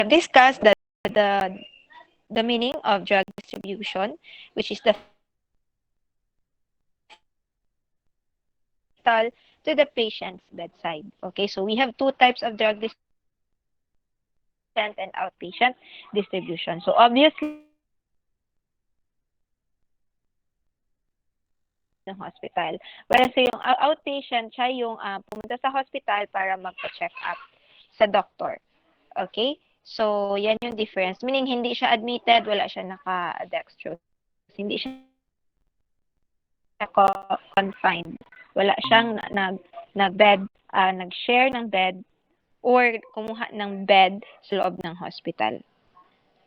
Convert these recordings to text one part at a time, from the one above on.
have discussed the the meaning of drug distribution, which is the hospital to the patient's bedside. Okay, so we have two types of drug distribution, inpatient and outpatient distribution. So obviously, ng hospital. Whereas yung outpatient, siya yung pumunta sa hospital para magpa-check up sa doctor. Okay? So, yan yung difference. Meaning, hindi siya admitted, wala siya naka-dextrose. Hindi siya confined. Wala siyang nag-bed, nag-share ng bed or kumuha ng bed sa loob ng hospital.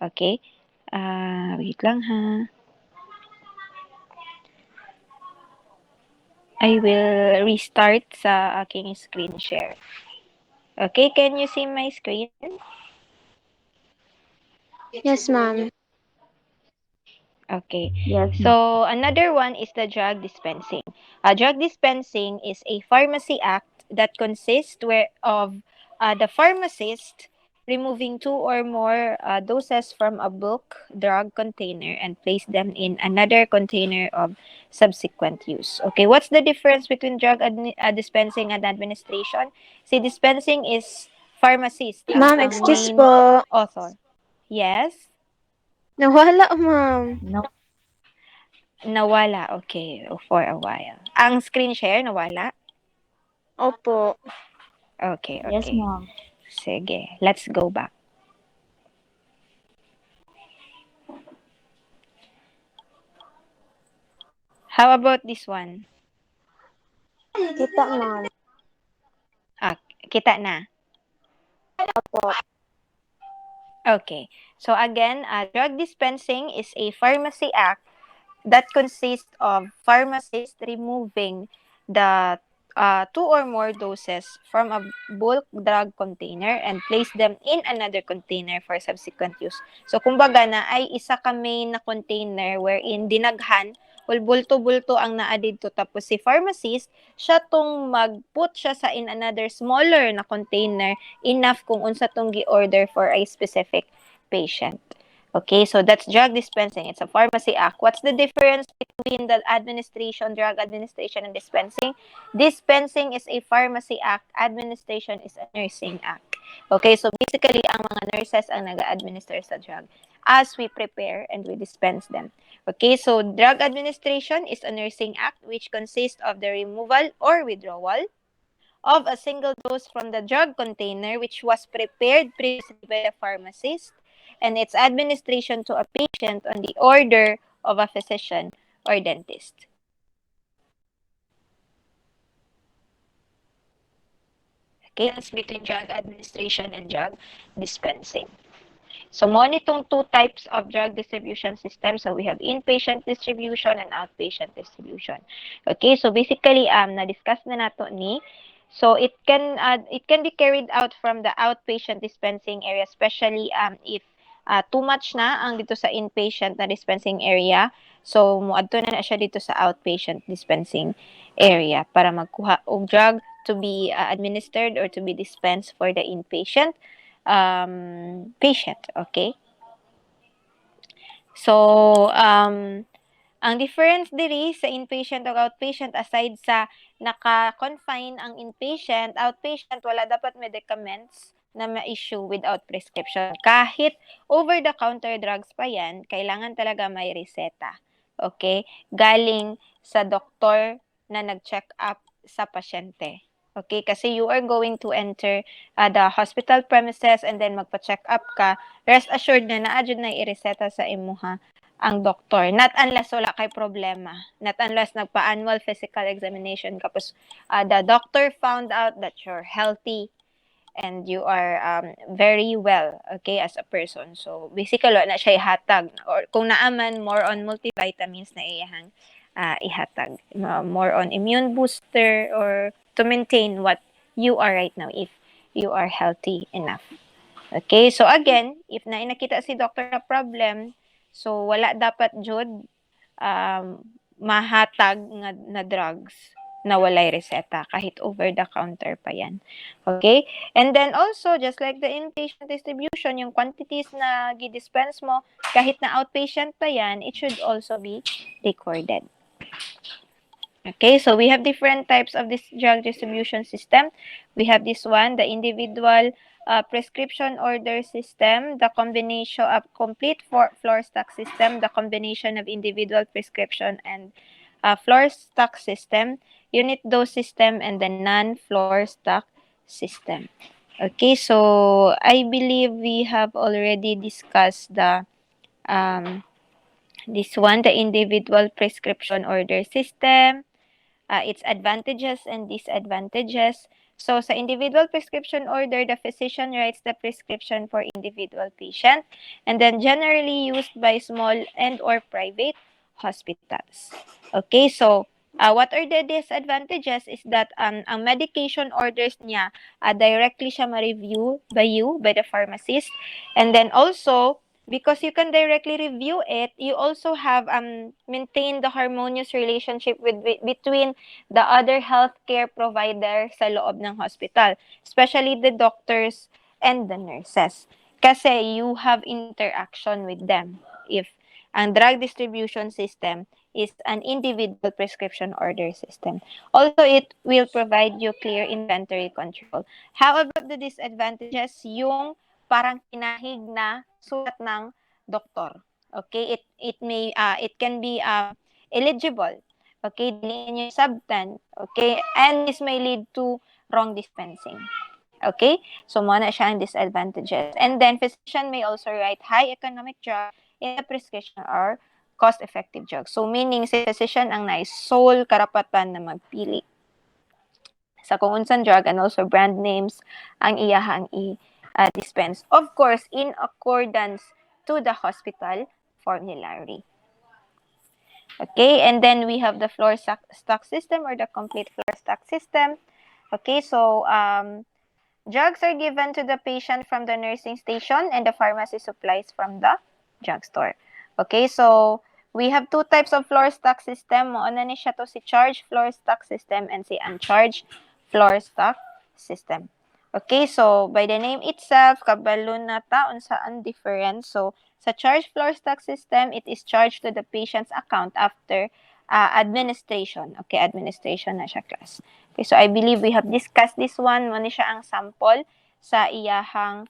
Okay? Wait lang ha. I will restart sa aking screen share. Okay, can you see my screen? Yes, ma'am. Okay. Yes, ma'am. So, another one is the drug dispensing. Drug dispensing is a pharmacy act that consists of the pharmacist removing two or more doses from a bulk drug container and place them in another container of subsequent use. Okay, what's the difference between drug dispensing and administration? See, dispensing is pharmacist Ma'am, ang excuse main po. author. Yes? Nawala, ma'am. No. Nawala, okay, for a while. Ang screen share, nawala? Opo. Okay, Yes, okay. ma'am. Sige, let's go back. How about this one? Kita, ma'am. Kita na. Opo. Okay. So again, drug dispensing is a pharmacy act that consists of pharmacists removing the two or more doses from a bulk drug container and place them in another container for subsequent use. So, kumbaga na ay isa ka main na container wherein dinaghan or bulto-bulto ang naa dito tapos si pharmacist, siya tong mag-put siya sa in another smaller na container enough kung unsa tong gi-order for a specific patient. Okay, so that's drug dispensing. It's a pharmacy act. What's the difference between the administration, drug administration, and dispensing? Dispensing is a pharmacy act. Administration is a nursing act. Okay, so basically, ang mga nurses ang nag-administer sa drug as we prepare and we dispense them. Okay, so drug administration is a nursing act which consists of the removal or withdrawal of a single dose from the drug container which was prepared previously by the pharmacist and its administration to a patient on the order of a physician or dentist. Okay, that's between drug administration and drug dispensing. So, mo nitong two types of drug distribution system. So, we have inpatient distribution and outpatient distribution. Okay, so basically, na-discuss na nato ni. So, it can be carried out from the outpatient dispensing area, especially if too much na ang dito sa inpatient na dispensing area. So, muadto na siya dito sa outpatient dispensing area para magkuha og drug to be administered or to be dispensed for the inpatient patient. Okay? So, ang difference diri sa inpatient o outpatient aside sa naka-confine ang inpatient, outpatient wala dapat medicaments na ma-issue without prescription. Kahit over-the-counter drugs pa yan, kailangan talaga may reseta. Okay? Galing sa doktor na nag-check up sa pasyente. Okay? Kasi you are going to enter the hospital premises and then magpa-check up ka. Rest assured na naadjud na i-reseta sa imuha ang doktor. Not unless wala kay problema. Not unless nagpa-annual physical examination kapos the doctor found out that you're healthy and you are very well, okay, as a person. So, basically, na siya ihatag. Or kung naaman, more on multivitamins na iyahang ihatag. More on immune booster or to maintain what you are right now if you are healthy enough. Okay, so again, if nakita si doctor na problem, so wala dapat jud mahatag nga na drugs. na walay reseta, kahit over-the-counter pa yan. Okay? And then also, just like the inpatient distribution, yung quantities na gi-dispense mo, kahit na outpatient pa yan, it should also be recorded. Okay, so we have different types of this drug distribution system. We have this one, the individual prescription order system, the combination of complete floor stock system, the combination of individual prescription and floor stock system, unit dose system, and the non-floor stock system. Okay, so I believe we have already discussed the um, this one, the individual prescription order system, its advantages and disadvantages. So, sa individual prescription order, the physician writes the prescription for individual patient and then generally used by small and or private hospitals. Okay, so what are the disadvantages is that ang medication orders niya, directly siya ma-review by the pharmacist. And then also, because you can directly review it, you also have maintain the harmonious relationship between the other healthcare provider sa loob ng hospital, especially the doctors and the nurses. Kasi you have interaction with them. If ang drug distribution system is an individual prescription order system. Also, it will provide you clear inventory control. How about the disadvantages? Yung parang kinahig na sulat ng doktor. Okay, it can be eligible. Okay, diliin yung substance. Okay, and this may lead to wrong dispensing. Okay, so muna siya ang disadvantages. And then physician may also write high economic drug in the prescription or cost-effective drug. So meaning si physician ang sole karapatan na magpili sa kung unsang drug and also brand names ang iyahang i-dispense. Of course, in accordance to the hospital formulary. Okay, and then we have the floor stock system or the complete floor stock system. Okay, so drugs are given to the patient from the nursing station and the pharmacy supplies from the drugstore. Okay, so we have two types of floor stock system. Ano ni siya to si charge floor stock system and si uncharged floor stock system. Okay, so by the name itself, kabalo na taon saan difference. So sa charge floor stock system, it is charged to the patient's account after administration. Okay, administration na siya class. Okay, so I believe we have discussed this one. Muna siya ang sample sa iyahang,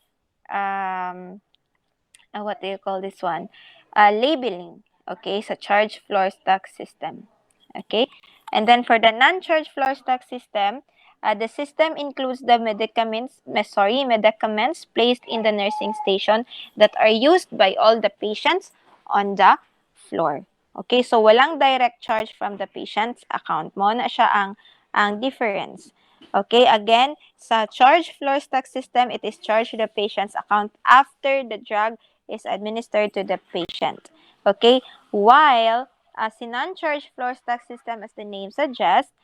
what do you call this one? Labeling. Okay, sa charge floor stock system. Okay, and then for the non-charge floor stock system, the system includes the medicaments placed in the nursing station that are used by all the patients on the floor. Okay, so walang direct charge from the patient's account. Mo na siya ang difference. Okay, again, sa charge floor stock system, it is charged to the patient's account after the drug is administered to the patient. Okay, while as a non-charge floor stock system, as the name suggests,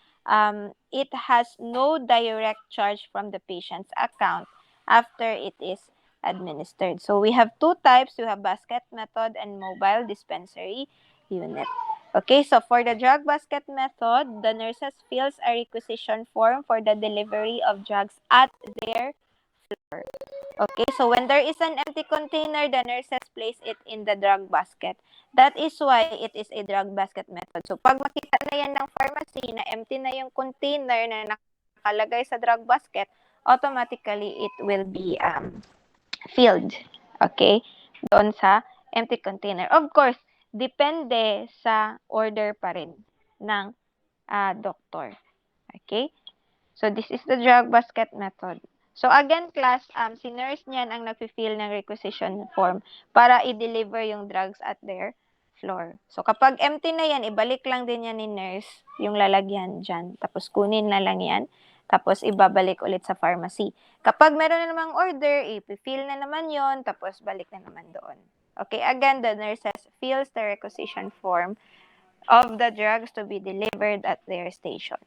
it has no direct charge from the patient's account after it is administered. So we have two types. We have basket method and mobile dispensary unit. Okay, so for the drug basket method, the nurses fills a requisition form for the delivery of drugs at their floor. Okay, so when there is an empty container, the nurses place it in the drug basket. That is why it is a drug basket method. So pag makita na yan ng pharmacy na empty na yung container na nakalagay sa drug basket, automatically it will be filled. Okay, doon sa empty container. Of course, depende sa order pa rin ng doktor. Okay? So, this is the drug basket method. So, again, class, si nurse niyan ang nag-fill ng requisition form para i-deliver yung drugs at their floor. So, kapag empty na yan, ibalik lang din yan ni nurse yung lalagyan dyan. Tapos, kunin na lang yan. Tapos, ibabalik ulit sa pharmacy. Kapag meron na namang order, i-fill na naman yon, tapos balik na naman doon. Okay, again, the nurses fills the requisition form of the drugs to be delivered at their station.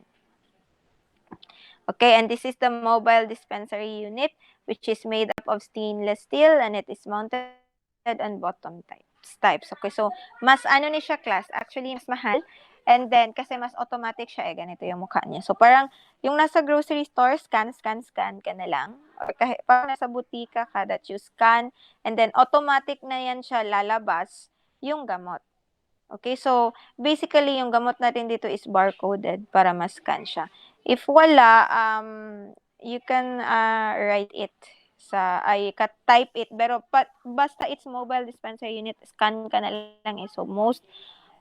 Okay, and this is the mobile dispensary unit, which is made up of stainless steel and it is mounted on bottom types. Okay, so mas ano ni siya class? Actually, mas mahal And then, kasi mas automatic siya, ganito yung mukha niya. So, parang, yung nasa grocery store, scan, scan, scan ka na lang. Or kahit, parang nasa butika ka that you scan, and then, automatic na yan siya lalabas yung gamot. Okay, so, basically, yung gamot natin dito is barcoded para ma-scan siya. If wala, you can write it type it, pero basta it's mobile dispenser unit, scan ka na lang eh. So, most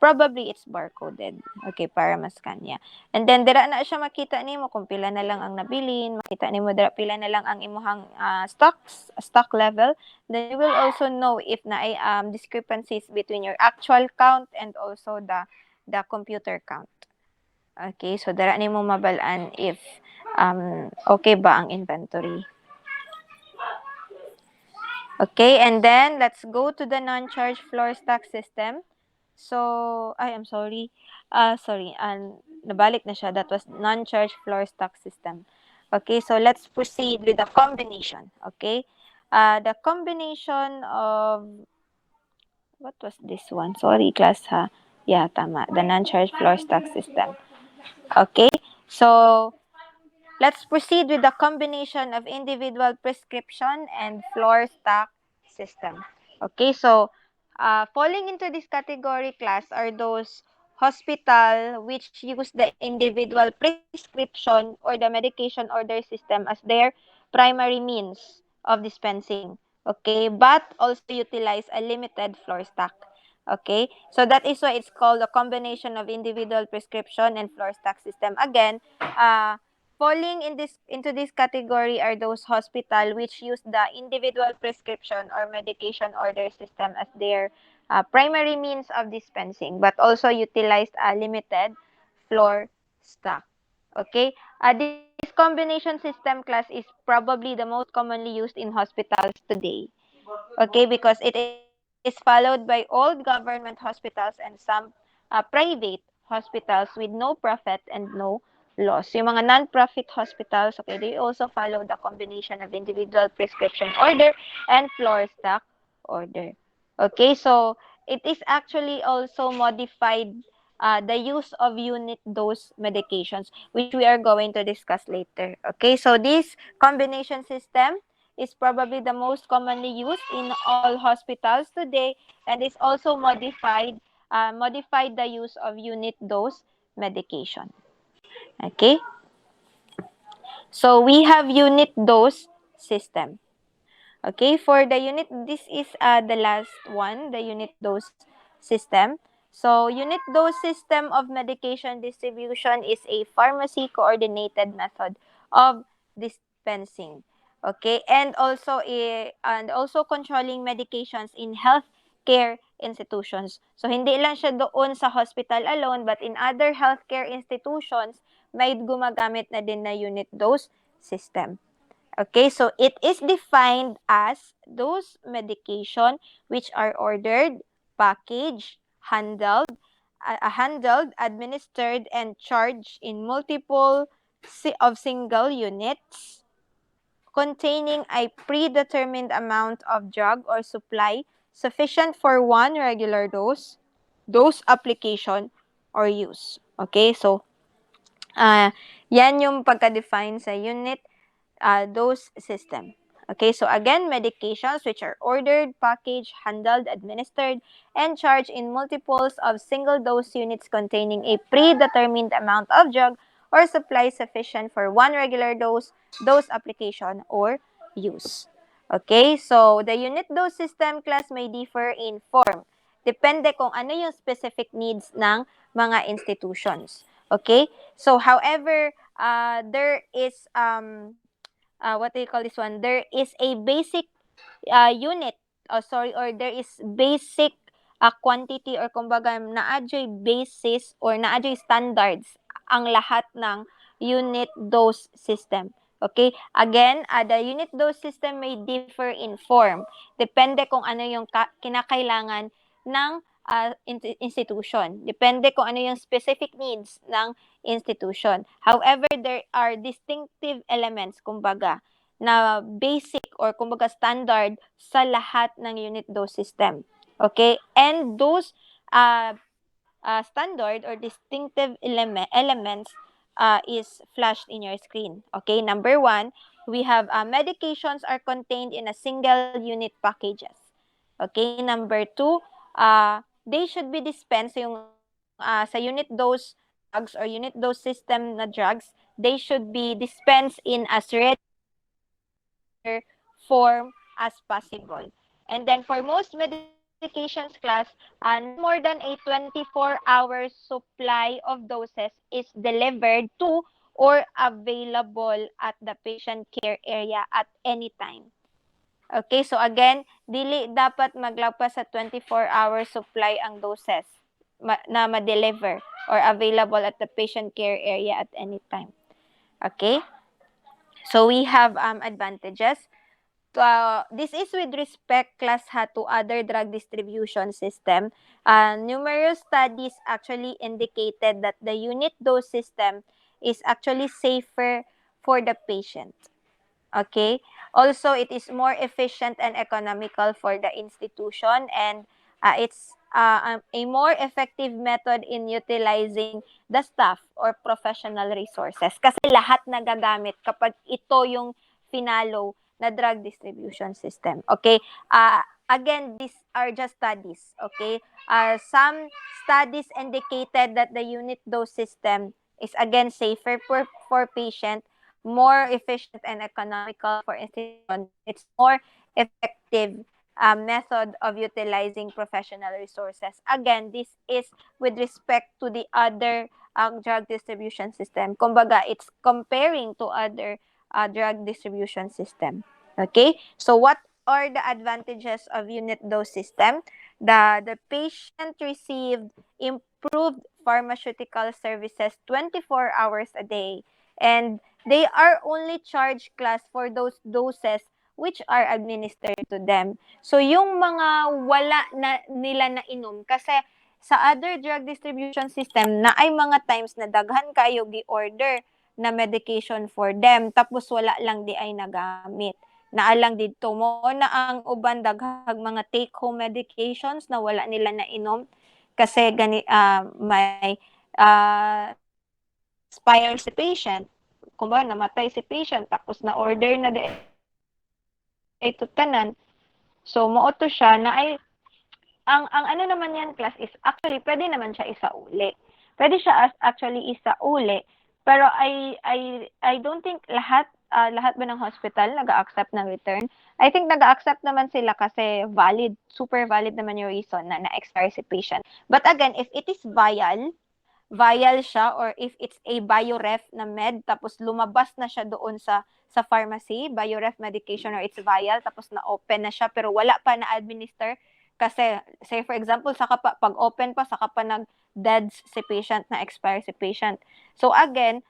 probably it's barcoded. Okay, para ma-scan niya. And then dira na siya makita nimo kung pila na lang ang nabilin, makita nimo dira pila na lang ang imuhang stock level. Then you will also know if na ay discrepancies between your actual count and also the computer count. Okay, so dira nimo mabalaan if okay ba ang inventory. Okay, and then let's go to the non-charge floor stock system. So, I'm sorry. Sorry, nabalik na siya. That was non-charge floor stock system. Okay, so let's proceed with the combination. Okay, the combination of, what was this one? Sorry, class ha. Yeah, tama. The non-charge floor stock system. Okay, so let's proceed with the combination of individual prescription and floor stock system. Okay, so falling into this category class are those hospital which use the individual prescription or the medication order system as their primary means of dispensing. Okay, but also utilize a limited floor stock. Okay, so that is why it's called a combination of individual prescription and floor stock system. Again, falling into this category are those hospital which use the individual prescription or medication order system as their primary means of dispensing, but also utilized a limited floor stock. Okay, this combination system class is probably the most commonly used in hospitals today. Okay, because it is followed by all government hospitals and some private hospitals with no profit and no loss. Yung mga non-profit hospitals, okay, they also follow the combination of individual prescription order and floor stock order. Okay, so it is actually also modified the use of unit dose medications, which we are going to discuss later. Okay, so this combination system is probably the most commonly used in all hospitals today, and is also modified the use of unit dose medication. Okay, so we have unit dose system. Okay, for the unit, this is the last one, the unit dose system. So, unit dose system of medication distribution is a pharmacy coordinated method of dispensing. Okay, and also controlling medications in healthcare institutions. So, hindi lang siya doon sa hospital alone, but in other healthcare institutions, may gumagamit na din na unit dose system. Okay, so it is defined as those medication which are ordered, packaged, handled, administered, and charged in multiple of single units containing a predetermined amount of drug or supply sufficient for one regular dose application or use. Okay, so yan yung pagka-define sa unit dose system. Okay, so again, medications which are ordered, packaged, handled, administered, and charged in multiples of single dose units containing a predetermined amount of drug or supply sufficient for one regular dose application or use. Okay, so the unit dose system class may differ in form. Depende kung ano yung specific needs ng mga institutions. Okay, so however, there is what do you call this one? There is a basic unit, or there is basic quantity, or kumbaga naadyo'y basis or naadyo'y standards ang lahat ng unit dose system. Okay? Again, the unit dose system may differ in form. Depende kung ano yung kinakailangan ng institution. Depende kung ano yung specific needs ng institution. However, there are distinctive elements, kumbaga, na basic or kumbaga standard sa lahat ng unit dose system. Okay? And those standard or distinctive elements is flashed in your screen. Okay, number one, we have medications are contained in a single unit packages. Okay, number two, they should be dispensed yung sa unit dose drugs or unit dose system na drugs, they should be dispensed in as ready-to-administer form as possible. And then for most medications class, not more than a 24-hour supply of doses is delivered to or available at the patient care area at any time. Okay, so again, dili dapat maglapas sa 24-hour supply ang doses na ma-deliver or available at the patient care area at any time. Okay? So we have advantages. This is with respect class ha to other drug distribution system. Numerous studies actually indicated that the unit dose system is actually safer for the patient. Okay. Also, it is more efficient and economical for the institution, and it's a more effective method in utilizing the staff or professional resources. Kasi lahat nagagamit kapag ito yung finalo na drug distribution system. Okay. Again, these are just studies. Okay. Some studies indicated that the unit dose system is again safer for patient, more efficient and economical for institution, and it's more effective method of utilizing professional resources. Again, this is with respect to the other drug distribution system. Kumbaga, it's comparing to other drug distribution system. Okay? So, what are the advantages of unit dose system? The patient received improved pharmaceutical services 24 hours a day, and they are only charged class for those doses which are administered to them. So, yung mga wala na nila na inom, kasi sa other drug distribution system na ay mga times na daghan kayo gi-order na medication for them, tapos wala lang di ay nagamit. Naalang dito mo na ang uban daghang mga take-home medications na wala nila na inom kasi may expire si patient, kumbaga namatay si patient tapos na order na di ito tanan. So mao to siya na ay ang ano naman yan class is actually pwede naman siya isauli. Pwede siya actually isauli, pero I don't think lahat ba ng hospital nag-accept ng return. I think nag-accept naman sila kasi valid, super valid naman yung reason na na-expire si patient. But again, if it is vial siya or if it's a bioref na med tapos lumabas na siya doon sa pharmacy, bioref medication or it's vial tapos na-open na siya pero wala pa na-administer kasi say for example pag open pa saka pa nag-deads si patient na expire si patient. So again,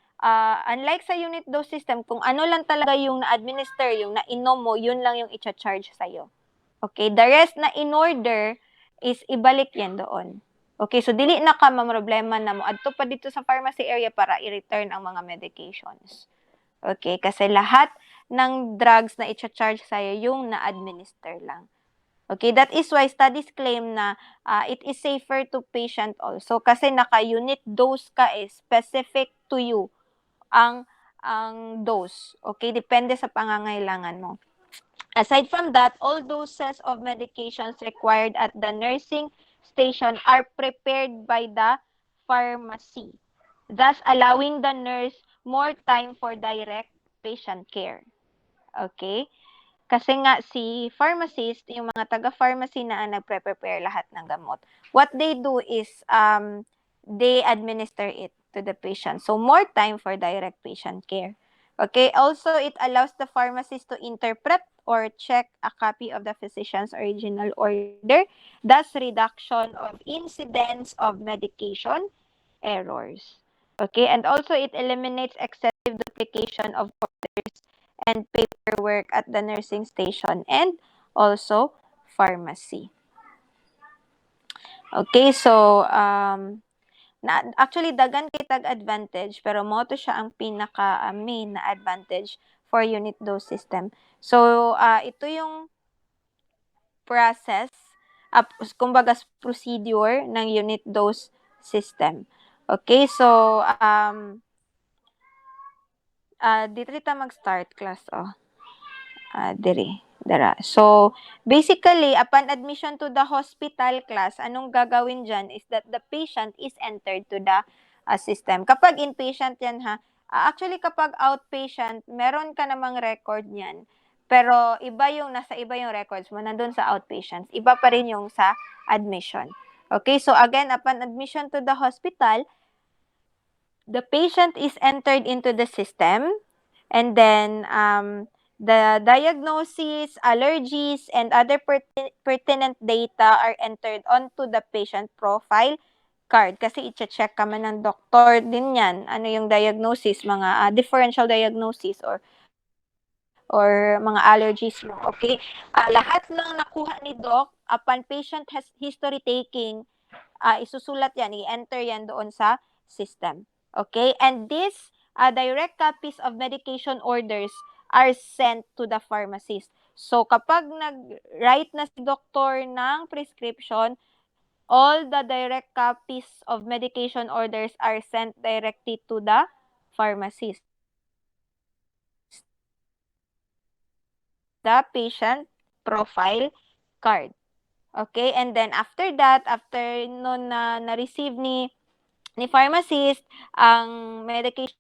unlike sa unit dose system, kung ano lang talaga yung na-administer, yung na-inom mo, yun lang yung i-charge sa'yo. Okay, the rest na in order is ibalik yan doon. Okay, so dili na ka mamroblema na mo adto pa dito sa pharmacy area para i-return ang mga medications. Okay, kasi lahat ng drugs na i-charge sa'yo yung na-administer lang. Okay, that is why studies claim na it is safer to patient also kasi naka-unit dose ka specific to you ang dose. Okay, depende sa pangangailangan mo. Aside from that, all doses of medications required at the nursing station are prepared by the pharmacy, thus allowing the nurse more time for direct patient care. Okay? Kasi nga si pharmacist, yung mga taga-pharmacy na ang nagpre-prepare lahat ng gamot. What they do is they administer it to the patient. So more time for direct patient care. Okay, also it allows the pharmacist to interpret or check a copy of the physician's original order, thus reduction of incidence of medication errors. Okay, and also it eliminates excessive duplication of orders and paperwork at the nursing station and also pharmacy. Okay, so actually dagan kay tag advantage pero mo to siya ang pinaka main na advantage for unit dose system. So ito yung process, kumbaga procedure ng unit dose system. Okay, so dito kita mag-start class diri dara. So basically upon admission to the hospital class, anong gagawin diyan is that the patient is entered to the system. Kapag inpatient yan ha, actually kapag outpatient, meron ka namang record niyan. Pero nasa iba yung records mo nandun sa outpatients. Iba pa rin yung sa admission. Okay, so again, upon admission to the hospital, the patient is entered into the system, and then the diagnosis, allergies, and other pertinent data are entered onto the patient profile card. Kasi i-check ka man ng doktor din yan. Ano yung diagnosis, mga differential diagnosis or mga allergies mo. Okay? Lahat ng nakuha ni doc upon patient has history taking, isusulat yan, i-enter yan doon sa system. Okay? And this direct copies of medication orders are sent to the pharmacist. So, kapag nag-write na si doktor ng prescription, all the direct copies of medication orders are sent directly to the pharmacist. The patient profile card. Okay? And then after that, after nun na-receive ni pharmacist ang medication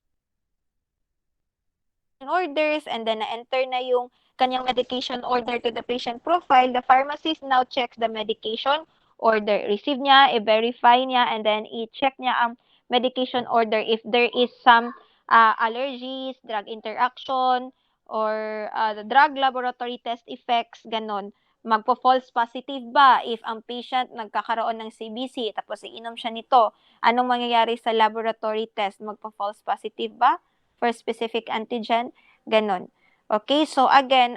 orders, and then na-enter na yung kanyang medication order to the patient profile, the pharmacist now checks the medication order. Receive niya, i-verify niya, and then i-check niya ang medication order if there is some allergies, drug interaction, or the drug laboratory test effects, ganon. Magpo-false positive ba if ang patient nagkakaroon ng CBC tapos iinom siya nito? Anong mangyayari sa laboratory test? Magpo-false positive ba for specific antigen? Ganon. Okay, so again,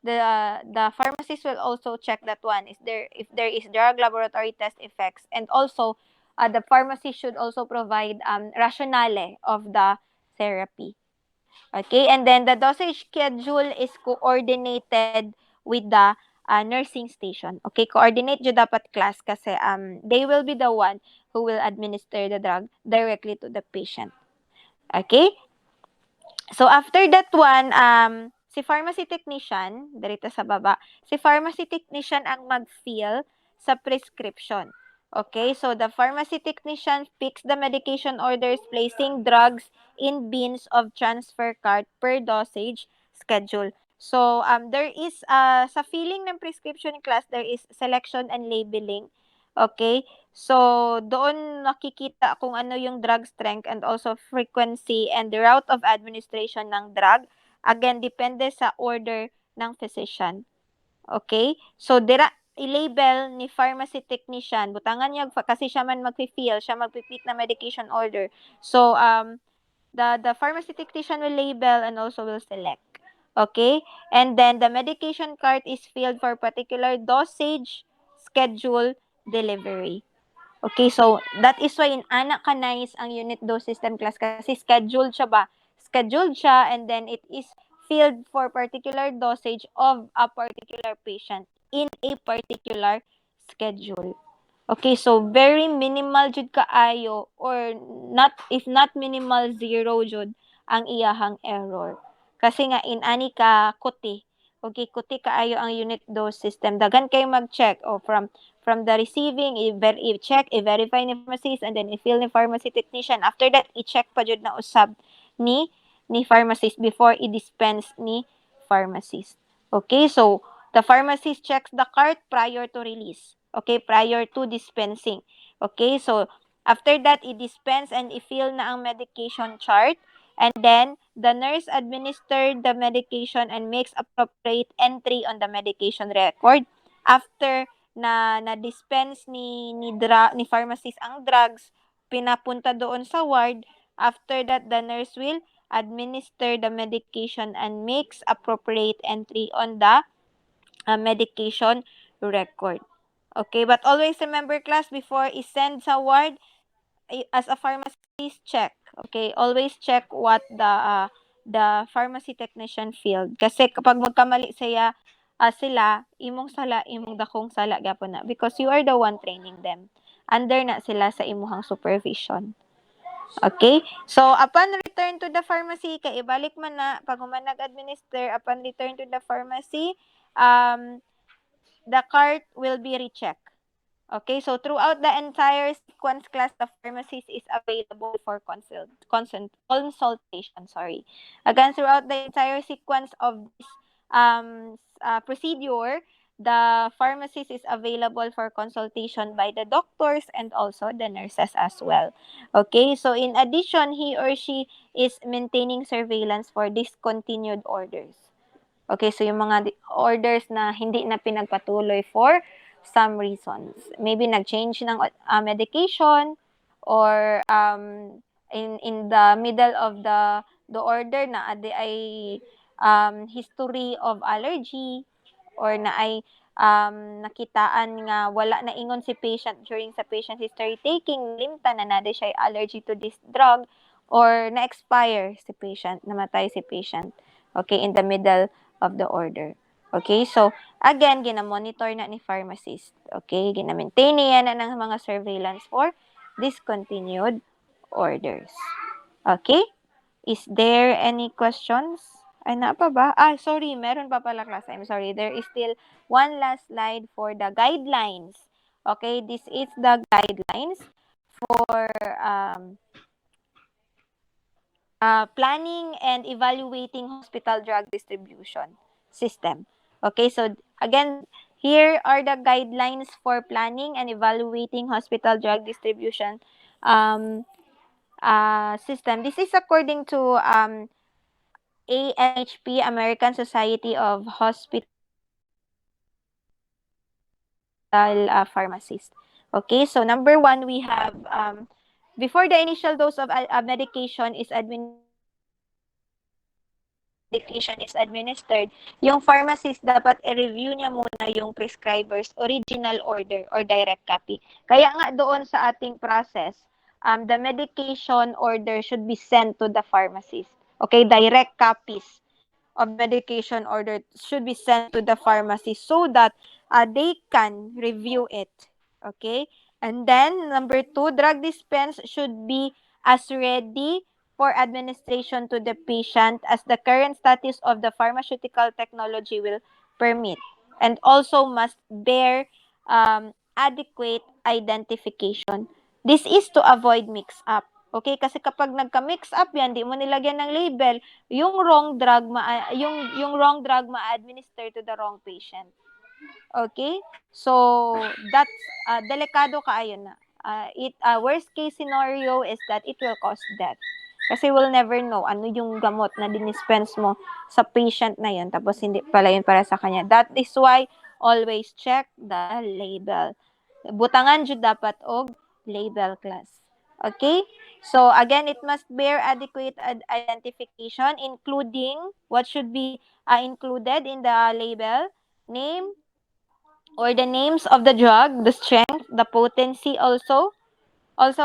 the pharmacist will also check that one. If there is drug laboratory test effects, and also the pharmacist should also provide rationale of the therapy. Okay, and then the dosage schedule is coordinated with the nursing station. Okay, coordinate jud dapat class kasi they will be the one who will administer the drug directly to the patient. Okay? So after that one, si pharmacy technician, dito sa baba, si pharmacy technician ang mag-fill sa prescription. Okay, so the pharmacy technician picks the medication orders, placing drugs in bins of transfer cart per dosage schedule. So there is sa filling ng prescription class, there is selection and labeling. Okay? So, doon nakikita kung ano yung drug strength and also frequency and the route of administration ng drug. Again, depende sa order ng physician. Okay? So, i-label ni pharmacy technician. Butangan niya kasi siya man mag-fill, siya mag-pick na medication order. So, the pharmacy technician will label and also will select. Okay? And then, the medication cart is filled for particular dosage, schedule, delivery. Okay, so that is why inana kanais ang unit dose system class kasi scheduled siya ba? Scheduled siya, and then it is filled for particular dosage of a particular patient in a particular schedule. Okay, so very minimal jud kaayo, or not, if not minimal, zero jud ang iyahang error. Kasi nga inani ka kuti. Okay, kuti kaayo ang unit dose system. Daghan kay mag-check from the receiving, i-check, i-verify ni pharmacist, and then i-fill ni pharmacy technician. After that, i-check pa jud na usab ni pharmacist before i-dispense ni pharmacist. Okay, so the pharmacist checks the cart prior to release. Okay, prior to dispensing. Okay, so after that, i-dispense and i-fill na ang medication chart. And then, the nurse administered the medication and makes appropriate entry on the medication record. After na-dispense ni pharmacist ang drugs, pinapunta doon sa ward. After that, the nurse will administer the medication and makes appropriate entry on the medication record. Okay, but always remember class, before i-send sa ward, as a pharmacist, check. Okay, always check what the pharmacy technician filled. Kasi kapag magkamali sila, imong sala, imong dakong sala gapon na, because you are the one training them. under na sila sa imuhang supervision. Okay? So, upon return to the pharmacy, kay ibalik man na, pag human nag-administer, upon return to the pharmacy, um, the cart will be rechecked. Okay, so throughout the entire sequence class, the pharmacist is available for consultation. Sorry. Again, throughout the entire sequence of this procedure, the pharmacist is available for consultation by the doctors and also the nurses as well. Okay, so in addition, he or she is maintaining surveillance for discontinued orders. Okay, so yung mga orders na hindi na pinagpatuloy for some reasons. Maybe nag-change ng medication or in the middle of the order na ade ay history of allergy or na ay nakitaan nga wala na ingon si patient during sa patient history taking limtan na nade siya allergy to this drug or na-expire si patient, namatay si patient. Okay, in the middle of the order. Okay, so again, gina-monitor na ni pharmacist. Okay, gina-maintain niya na ng mga surveillance for discontinued orders. Okay? Is there any questions? Ay, na pa ba? Sorry, meron pa pala class. I'm sorry. There is still one last slide for the guidelines. Okay, this is the guidelines for planning and evaluating hospital drug distribution system. Okay, so again, here are the guidelines for planning and evaluating hospital drug distribution um, system. This is according to ASHP, American Society of Pharmacists. Okay, so number one, we have before the initial dose of medication is administered, yung pharmacist dapat i-review niya muna yung prescriber's original order or direct copy. Kaya nga doon sa ating process, the medication order should be sent to the pharmacist. Okay, direct copies of medication order should be sent to the pharmacy so that they can review it. Okay? And then, number two, drug dispense should be as ready for administration to the patient as the current status of the pharmaceutical technology will permit. And also must bear adequate identification. This is to avoid mix-up. Okay? Kasi kapag nagka-mix up yan, di mo nilagyan ng label, yung wrong drug ma-administer to the wrong patient. Okay? So that's delikado kaayo na. Worst case scenario is that it will cause death. Kasi we'll never know ano yung gamot na dinispense mo sa patient na yun tapos hindi pala yun para sa kanya. That is why always check the label. Butangan jud dapat og label class. Okay? So again, it must bear adequate identification including what should be included in the label: name or the names of the drug, the strength, the potency also. Also,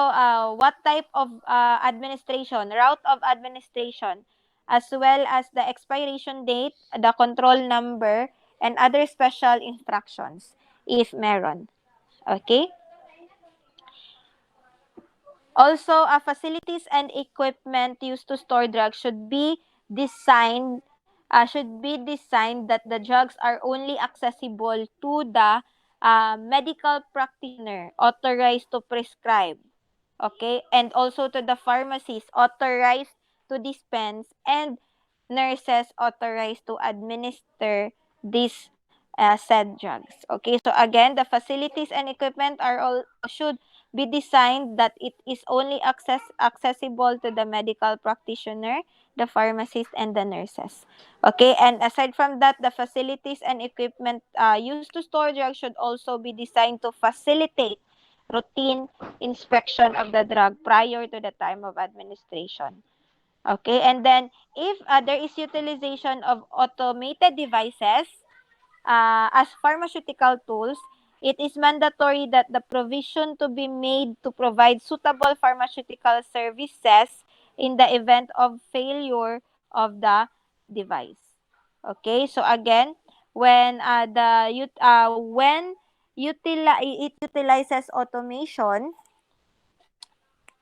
what type of administration, route of administration, as well as the expiration date, the control number, and other special instructions if meron. Okay? Also, facilities and equipment used to store drugs designed should be designed that the drugs are only accessible to the medical practitioner authorized to prescribe. Okay? And also to the pharmacies authorized to dispense and nurses authorized to administer these said drugs. Okay? So again, the facilities and equipment are all should be designed that it is only accessible to the medical practitioner, the pharmacist, and the nurses. Okay, and aside from that, the facilities and equipment used to store drugs should also be designed to facilitate routine inspection of the drug prior to the time of administration. Okay, and then if there is utilization of automated devices, as pharmaceutical tools, it is mandatory that the provision to be made to provide suitable pharmaceutical services in the event of failure of the device. Okay, so again, when it utilizes automation,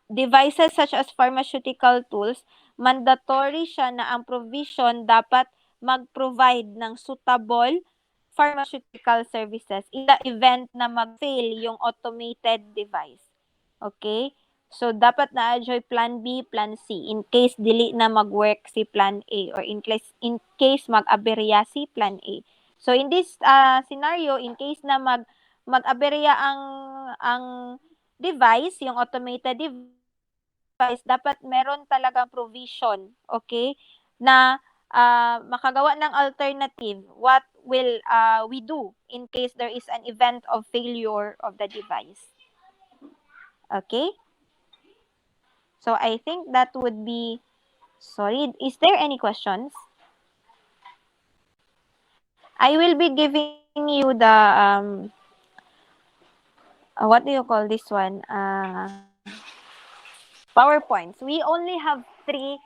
devices such as pharmaceutical tools, mandatory siya na ang provision dapat mag-provide ng suitable pharmaceutical services in the event na mag-fail yung automated device. Okay? So, dapat na adjoy plan B, plan C in case dili na mag-work si plan A or in case mag-aberya si plan A. So, in this scenario, in case na mag-aberya ang device, yung automated device, dapat meron talagang provision, okay, na makagawa ng alternative. What will we do in case there is an event of failure of the device? Okay? So I think that would be, sorry, is there any questions? I will be giving you the what do you call this one? PowerPoints. We only have 3